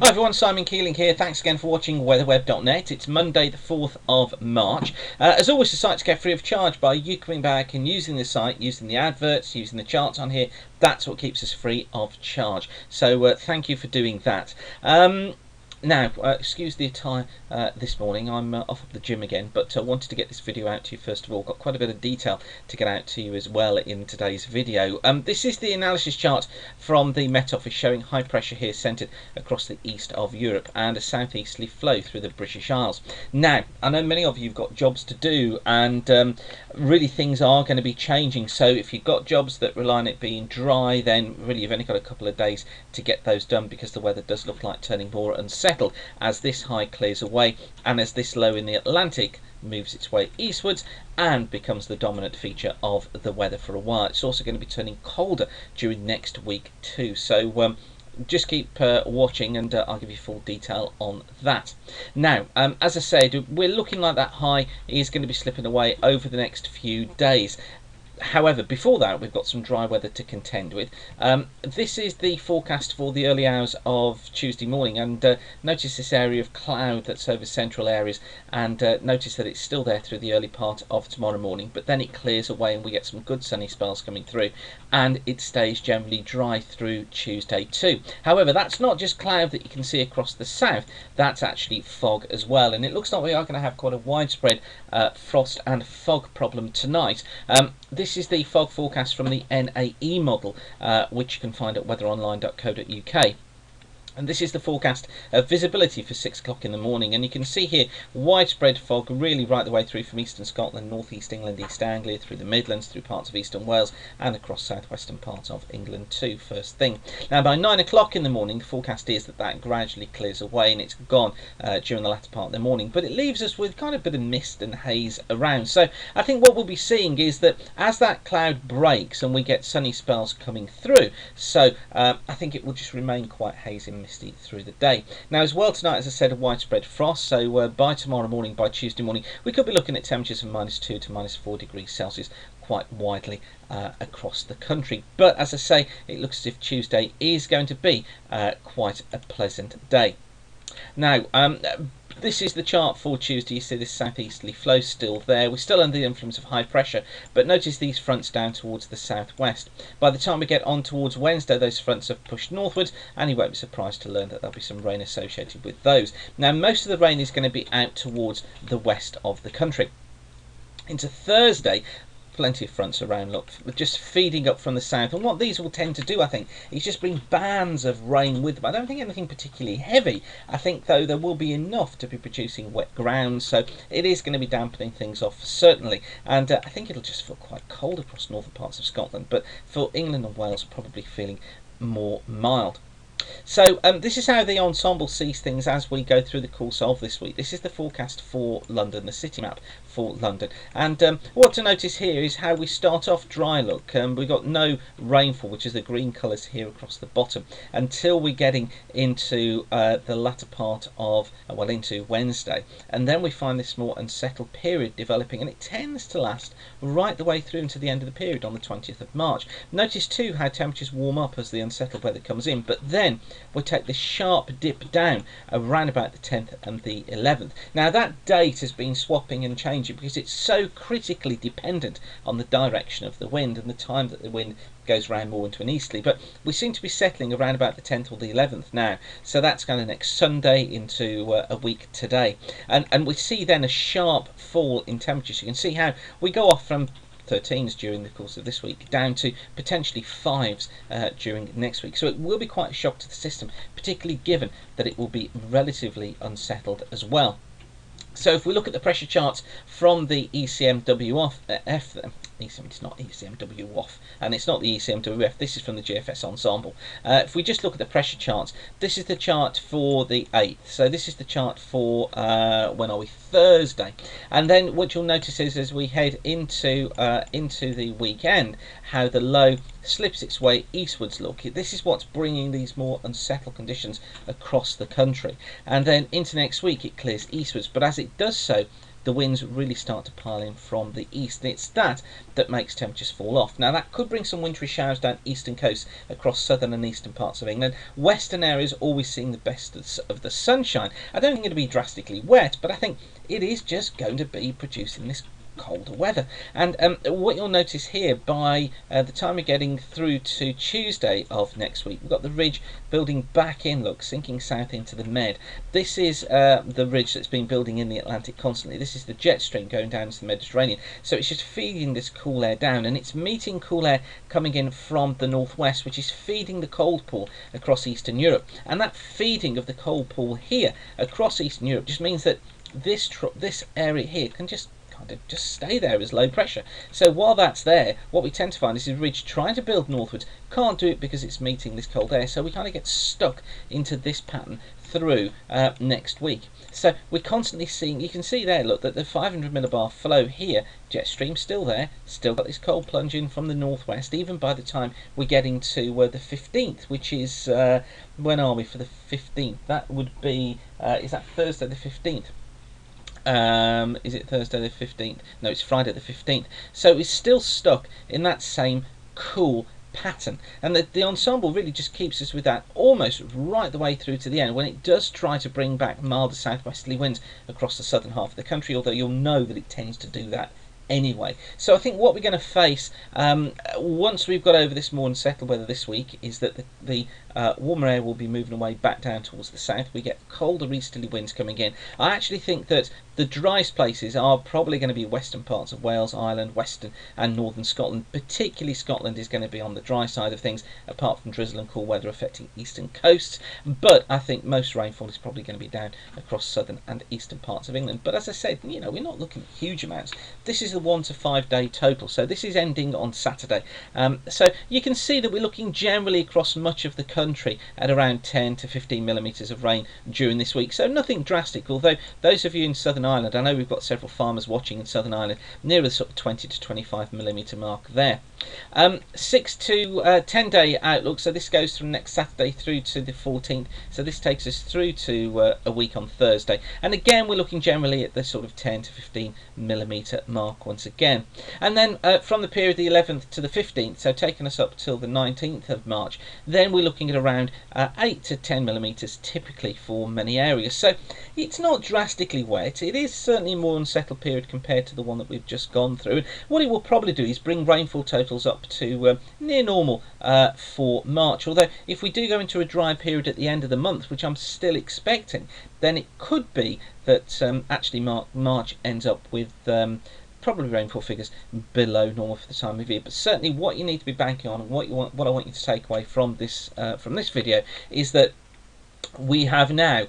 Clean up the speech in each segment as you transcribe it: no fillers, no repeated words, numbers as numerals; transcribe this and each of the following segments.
Hi everyone, Simon Keeling here. Thanks again for watching weatherweb.net. It's Monday the 4th of March. As always, the site's kept free of charge by you coming back and using the site, using the adverts, using the charts on here. That's what keeps us free of charge. So thank you for doing that. Now, excuse the attire this morning. I'm off at the gym again, but wanted to get this video out to you first of all. Got quite a bit of detail to get out to you as well in today's video. This is the analysis chart from the Met Office showing high pressure here centred across the east of Europe and a southeasterly flow through the British Isles. Now, I know many of you have got jobs to do, and really things are going to be changing. So if you've got jobs that rely on it being dry, then really you've only got a couple of days to get those done, because the weather does look like turning more unsettled as this high clears away and as this low in the Atlantic moves its way eastwards and becomes the dominant feature of the weather for a while. It's also going to be turning colder during next week too, so just keep watching, and I'll give you full detail on that. Now, as I said, we're looking like that high is going to be slipping away over the next few days. However, before that, we've got some dry weather to contend with. This is the forecast for the early hours of Tuesday morning, and notice this area of cloud that's over central areas, and notice that it's still there through the early part of tomorrow morning, but then it clears away and we get some good sunny spells coming through, and it stays generally dry through Tuesday too. However, that's not just cloud that you can see across the south, that's actually fog as well, and it looks like we are going to have quite a widespread frost and fog problem tonight. This is the fog forecast from the NAE model, which you can find at weatheronline.co.uk. And this is the forecast of visibility for 6 o'clock in the morning, and you can see here widespread fog really right the way through from eastern Scotland, north east England, East Anglia, through the Midlands, through parts of eastern Wales and across southwestern parts of England too, first thing. Now by 9 o'clock in the morning, the forecast is that that gradually clears away and it's gone during the latter part of the morning, but it leaves us with kind of a bit of mist and haze around. So I think what we'll be seeing is that as that cloud breaks and we get sunny spells coming through, so I think it will just remain quite hazy and misty through the day. Now as well tonight, as I said, a widespread frost, so by tomorrow morning, by Tuesday morning, we could be looking at temperatures of -2 to -4 degrees Celsius quite widely across the country. But as I say, it looks as if Tuesday is going to be quite a pleasant day. Now, this is the chart for Tuesday. You see this southeasterly flow still there. We're still under the influence of high pressure, but notice these fronts down towards the southwest. By the time we get on towards Wednesday, those fronts have pushed northwards, and you won't be surprised to learn that there'll be some rain associated with those. Now, most of the rain is going to be out towards the west of the country. Into Thursday, plenty of fronts around, look, just feeding up from the south, and what these will tend to do, I think, is just bring bands of rain with them. I don't think anything particularly heavy. I think though there will be enough to be producing wet ground, so it is going to be dampening things off certainly, and I think it'll just feel quite cold across northern parts of Scotland, but for England and Wales probably feeling more mild. So this is how the ensemble sees things as we go through the course of this week. This is the forecast for London, the city map for London. And what to notice here is how we start off dry, look. We've got no rainfall, which is the green colours here across the bottom, until we're getting into the latter part of, well, into Wednesday. And then we find this more unsettled period developing, and it tends to last right the way through into the end of the period on the 20th of March. Notice too how temperatures warm up as the unsettled weather comes in, but then we take this sharp dip down around about the 10th and the 11th. Now that date has been swapping and changing because it's so critically dependent on the direction of the wind and the time that the wind goes round more into an easterly, but we seem to be settling around about the 10th or the 11th now, so that's kind of next Sunday into a week today, and we see then a sharp fall in temperatures. You can see how we go off from 13s during the course of this week down to potentially 5s during next week, so it will be quite a shock to the system, particularly given that it will be relatively unsettled as well. So if we look at the pressure charts from the ECMWF, it's not ECMWF, and it's not the ECMWF, this is from the GFS ensemble. If we just look at the pressure charts, this is the chart for the 8th, so this is the chart for, when are we, Thursday. And then what you'll notice is as we head into the weekend, how the low slips its way eastwards, look. This is what's bringing these more unsettled conditions across the country. And then into next week it clears eastwards, but as it does so, the winds really start to pile in from the east. It's that makes temperatures fall off. Now that could bring some wintry showers down eastern coasts across southern and eastern parts of England. Western areas always seeing the best of the sunshine. I don't think it'll be drastically wet, but I think it is just going to be producing this colder weather. And what you'll notice here, by the time we're getting through to Tuesday of next week, we've got the ridge building back in, look, sinking south into the Med. This is the ridge that's been building in the Atlantic constantly. This is the jet stream going down into the Mediterranean. So it's just feeding this cool air down, and it's meeting cool air coming in from the northwest, which is feeding the cold pool across Eastern Europe. And that feeding of the cold pool here across Eastern Europe just means that this area here can just stay there as low pressure. So while that's there, what we tend to find is the ridge trying to build northwards can't do it because it's meeting this cold air, so we kind of get stuck into this pattern through next week. So we're constantly seeing, you can see there, look, that the 500 millibar flow here, jet stream still there, still got this cold plunge in from the northwest, even by the time we're getting to the 15th, which is, when are we for the 15th? That would be, is that Thursday the 15th? Is it Thursday the 15th? No, it's Friday the 15th. So it's still stuck in that same cool pattern, and the ensemble really just keeps us with that almost right the way through to the end, when it does try to bring back milder southwesterly winds across the southern half of the country, although you'll know that it tends to do that anyway. So I think what we're going to face once we've got over this more unsettled weather this week is that the warmer air will be moving away back down towards the south. We get colder easterly winds coming in. I actually think that the driest places are probably going to be western parts of Wales, Ireland, western and northern Scotland. Particularly Scotland is going to be on the dry side of things, apart from drizzle and cool weather affecting eastern coasts. But I think most rainfall is probably going to be down across southern and eastern parts of England. But as I said, you know, we're not looking at huge amounts. This is a 1 to 5 day total, so this is ending on Saturday. So you can see that we're looking generally across much of the country at around 10 to 15 millimetres of rain during this week. So nothing drastic, although those of you in Southern Ireland, I know we've got several farmers watching in Southern Ireland, near the sort of 20 to 25 millimetre mark there. 6 to 10 day outlook, so this goes from next Saturday through to the 14th, so this takes us through to a week on Thursday, and again we're looking generally at the sort of 10 to 15 millimetre mark once again. And then from the period the 11th to the 15th, so taking us up till the 19th of March, then we're looking at around 8 to 10 millimetres typically for many areas. So it's not drastically wet, it is certainly a more unsettled period compared to the one that we've just gone through. And what it will probably do is bring rainfall totals up to near normal for March, although if we do go into a dry period at the end of the month, which I'm still expecting, then it could be that actually March ends up with probably rainfall figures below normal for the time of year. But certainly what you need to be banking on, and what I want you to take away from this video is that we have now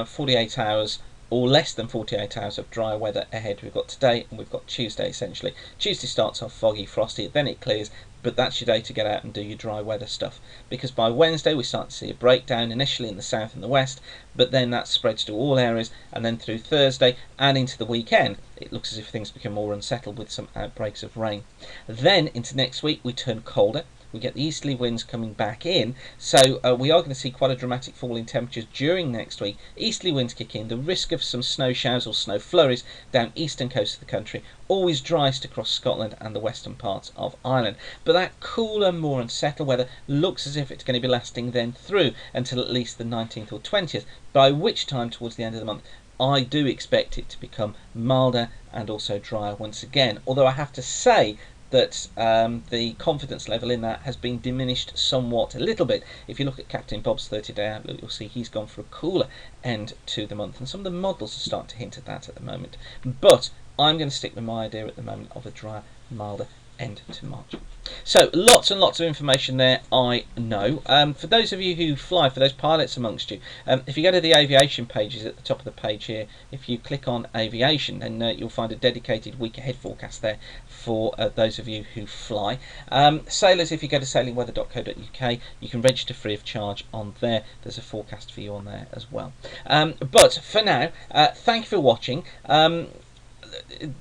48 hours or less than 48 hours of dry weather ahead. We've got today and we've got Tuesday essentially. Tuesday starts off foggy, frosty, then it clears, but that's your day to get out and do your dry weather stuff, because by Wednesday we start to see a breakdown initially in the south and the west, but then that spreads to all areas, and then through Thursday and into the weekend it looks as if things become more unsettled with some outbreaks of rain. Then into next week we turn colder. We get the easterly winds coming back in, so we are going to see quite a dramatic fall in temperatures during next week. Easterly winds kick in, the risk of some snow showers or snow flurries down eastern coast of the country, always driest across Scotland and the western parts of Ireland. But that cooler, more unsettled weather looks as if it's going to be lasting then through until at least the 19th or 20th, by which time towards the end of the month I do expect it to become milder and also drier once again, although I have to say that the confidence level in that has been diminished somewhat, a little bit. If you look at Captain Bob's 30-day outlook, you'll see he's gone for a cooler end to the month, and some of the models are starting to hint at that at the moment. But I'm going to stick with my idea at the moment of a drier, milder end to March. So lots and lots of information there, I know. For those of you who fly, for those pilots amongst you, if you go to the aviation pages at the top of the page here, if you click on aviation, then you'll find a dedicated week ahead forecast there for those of you who fly. Sailors, if you go to sailingweather.co.uk, you can register free of charge on there. There's a forecast for you on there as well. But for now, thank you for watching.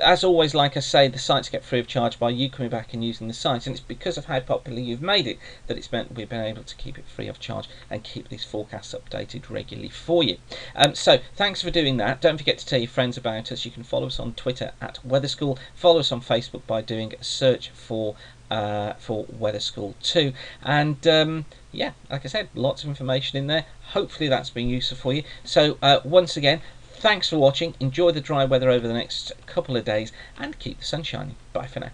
as always, like I say, the sites get free of charge by you coming back and using the site, and it's because of how popular you've made it that it's meant we've been able to keep it free of charge and keep these forecasts updated regularly for you. So thanks for doing that. Don't forget to tell your friends about us. You can follow us on Twitter at Weather School. Follow us on Facebook by doing a search for Weather School 2, and yeah, like I said, lots of information in there. Hopefully that's been useful for you. So once again, thanks for watching. Enjoy the dry weather over the next couple of days and keep the sun shining. Bye for now.